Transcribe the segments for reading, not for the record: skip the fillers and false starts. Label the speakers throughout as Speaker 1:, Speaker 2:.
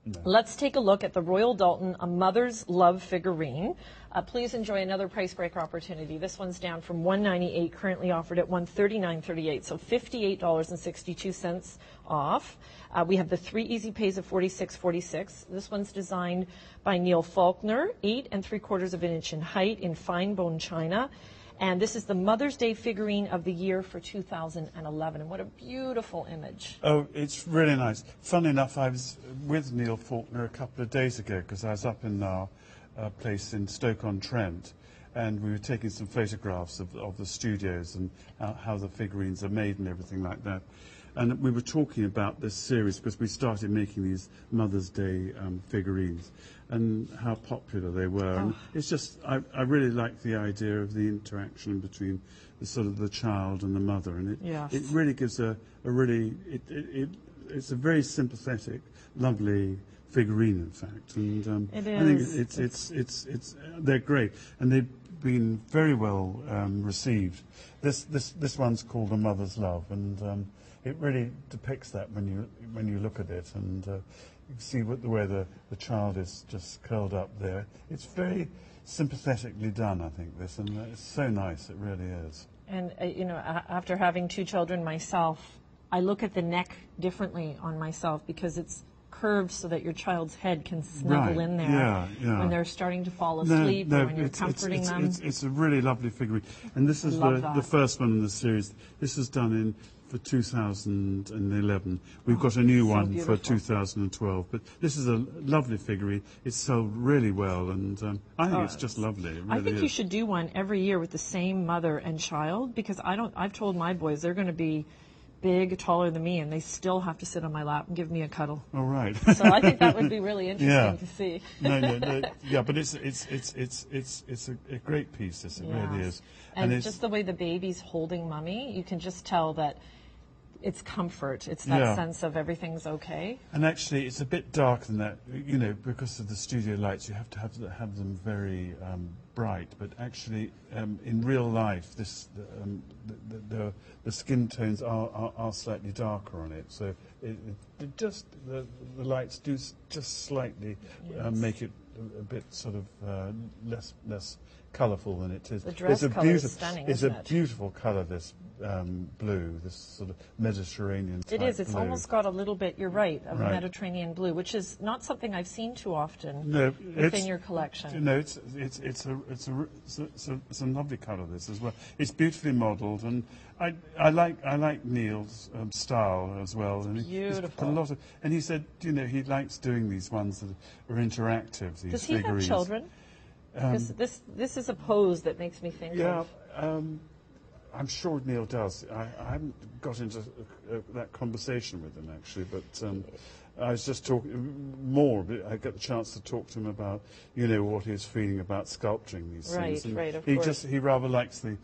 Speaker 1: No.
Speaker 2: Let's take a look at the Royal Doulton, a mother's love figurine. Please enjoy another price breaker opportunity. This one's down from $198, currently offered at $139.38, so $58.62 off. We have the 3 easy pays of $46.46. This one's designed by Neil Faulkner, 8 3/4 of an inch in height in fine bone china. And this is the Mother's Day figurine of the year for 2011. And what a beautiful image.
Speaker 1: Oh, it's really nice. Funnily enough, I was with Neil Faulkner a couple of days ago because I was up in our place in Stoke-on-Trent, and we were taking some photographs of the studios and how the figurines are made and everything like that. And we were talking about this series because we started making these Mother's Day figurines and how popular they were. And it's just, I really like the idea of the interaction between the sort of the child and the mother. And it really gives it's a very sympathetic, lovely figurine, in fact. And
Speaker 2: it
Speaker 1: I think
Speaker 2: is.
Speaker 1: they're great. And they've been very well received. This one's called A Mother's Love, and it really depicts that when you look at it, and you see the way the child is just curled up there. It's very sympathetically done, I think, this, and it's so nice. It really is.
Speaker 2: And you know, after having 2 children myself, I look at the neck differently on myself because it's curved so that your child's head can snuggle in there when they're starting to fall asleep or when you're comforting them.
Speaker 1: It's a really lovely figurine, and this is the first one in the series. This is done for 2011. We've got a new one for 2012, but this is a lovely figurine. It's sold really well, and I think it's just lovely. It really
Speaker 2: I think
Speaker 1: is.
Speaker 2: you should do one every year with the same mother and child, because I've told my boys they're going to be big, taller than me, and they still have to sit on my lap and give me a cuddle.
Speaker 1: All right.
Speaker 2: So I think that would be really interesting to see.
Speaker 1: Yeah, but it's a great piece. This it really is.
Speaker 2: And just the way the baby's holding mummy, you can just tell that it's comfort. It's that sense of everything's okay.
Speaker 1: And actually, it's a bit darker than that. You know, because of the studio lights, you have to have them very bright. But actually, in real life, the skin tones are slightly darker on it. So the lights do just slightly make it a bit sort of less colourful than it is.
Speaker 2: The dress colour is stunning,
Speaker 1: It's a beautiful colour, this blue, this sort of Mediterranean type
Speaker 2: It is. It's
Speaker 1: blue.
Speaker 2: almost got a little bit, you're right, of Mediterranean blue, which is not something I've seen too often within your collection.
Speaker 1: No, it's a lovely colour, this as well. It's beautifully modelled, and I like Neil's style as well. And
Speaker 2: Beautiful.
Speaker 1: And he said, you know, he likes doing these ones that are interactive, these
Speaker 2: Does he
Speaker 1: figurines.
Speaker 2: have children? Because this is a pose that makes me think of...
Speaker 1: I'm sure Neil does. I haven't got into that conversation with him, actually, but I was just talking more. I get the chance to talk to him about, you know, what he's feeling about sculpting these things. And
Speaker 2: of course.
Speaker 1: He rather likes the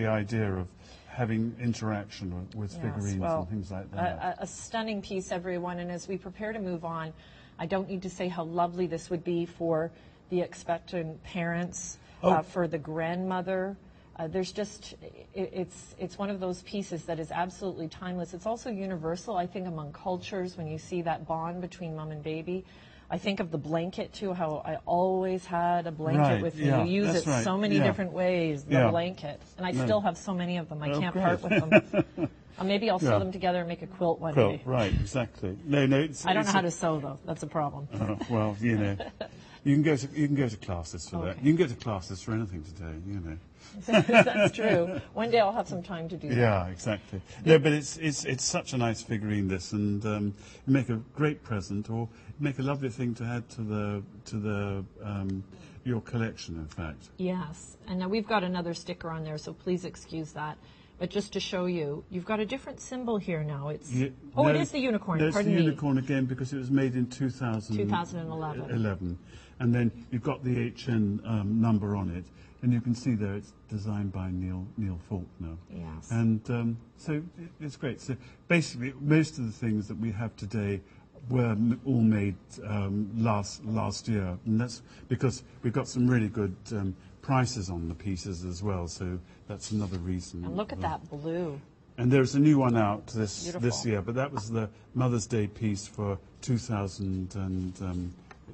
Speaker 1: idea of having interaction with figurines and things like that.
Speaker 2: A stunning piece, everyone, and as we prepare to move on, I don't need to say how lovely this would be for the expectant parents, for the grandmother. There's just, it's one of those pieces that is absolutely timeless. It's also universal, I think, among cultures when you see that bond between mom and baby. I think of the blanket, too, how I always had a blanket with me. You use it so many different ways, the blanket. And I still have so many of them. I can't part with them. Maybe I'll sew them together and make a quilt one day.
Speaker 1: Right, exactly. No,
Speaker 2: I don't know how to sew, though. That's a problem.
Speaker 1: Well, you know. You can go to classes for that. You can go to classes for anything today, you know.
Speaker 2: That's true. One day I'll have some time to do that.
Speaker 1: Yeah, exactly. No, but it's such a nice figurine, this, and make a great present or make a lovely thing to add to your collection, in fact.
Speaker 2: Yes, and now we've got another sticker on there, so please excuse that. But just to show you, you've got a different symbol here now. It is the unicorn.
Speaker 1: No, it's
Speaker 2: Pardon
Speaker 1: the
Speaker 2: me.
Speaker 1: unicorn again because it was made in 2011. And then you've got the HN number on it, and you can see there it's designed by Neil Faulkner.
Speaker 2: Yes.
Speaker 1: And so it's great. So basically, most of the things that we have today were all made last year, and that's because we've got some really good prices on the pieces as well. So that's another reason.
Speaker 2: And look at that blue.
Speaker 1: And there's a new one out this
Speaker 2: Beautiful.
Speaker 1: year, but that was the Mother's Day piece for 2011,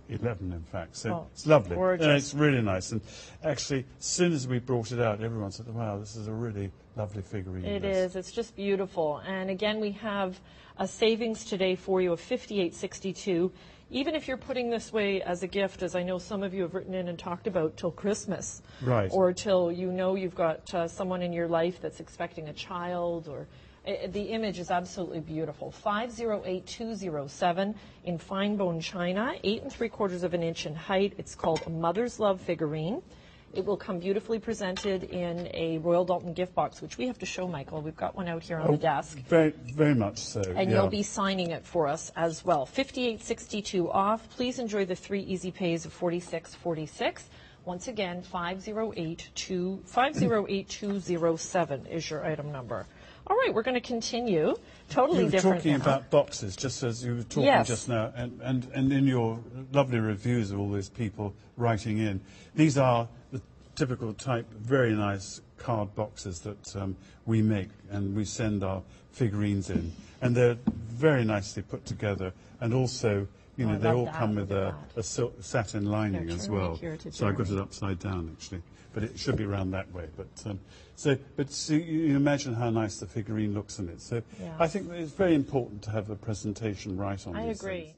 Speaker 1: in fact. So
Speaker 2: Oh,
Speaker 1: it's lovely.
Speaker 2: gorgeous.
Speaker 1: And it's really nice. And actually, as soon as we brought it out, everyone said, wow, this is a really lovely figurine.
Speaker 2: It
Speaker 1: this.
Speaker 2: is. It's just beautiful. And again, we have a savings today for you of $58.62. Even if you're putting this way as a gift, as I know some of you have written in and talked about, till Christmas.
Speaker 1: Right.
Speaker 2: Or till you know you've got someone in your life that's expecting a child, or the image is absolutely beautiful. 508207 in fine bone china, 8 3/4 of an inch in height. It's called a Mother's Love figurine. It will come beautifully presented in a Royal Doulton gift box, which we have to show, Michael. We've got one out here on the desk.
Speaker 1: Very, very much so.
Speaker 2: And
Speaker 1: yeah.
Speaker 2: you'll be signing it for us as well. $58.62 off. Please enjoy the 3 easy pays of $46.46. Once again, 508207 is your item number. All right, we're going to continue. Totally
Speaker 1: You were
Speaker 2: different
Speaker 1: talking
Speaker 2: now.
Speaker 1: about boxes, just as you were talking
Speaker 2: Yes.
Speaker 1: just now, and in your lovely reviews of all those people writing in, these are the typical type, very nice card boxes that we make, and we send our figurines in, and they're very nicely put together, and also, you know,
Speaker 2: I
Speaker 1: they
Speaker 2: love
Speaker 1: all
Speaker 2: that.
Speaker 1: come with
Speaker 2: Look
Speaker 1: a
Speaker 2: at that.
Speaker 1: silk satin lining
Speaker 2: Here,
Speaker 1: as
Speaker 2: turn
Speaker 1: well.
Speaker 2: right here to
Speaker 1: So I got
Speaker 2: Jeremy.
Speaker 1: it upside down actually, but it should be around that way. But so you imagine how nice the figurine looks in it. So
Speaker 2: Yeah.
Speaker 1: I think that it's very important to have the presentation right on
Speaker 2: I
Speaker 1: these
Speaker 2: agree.
Speaker 1: things.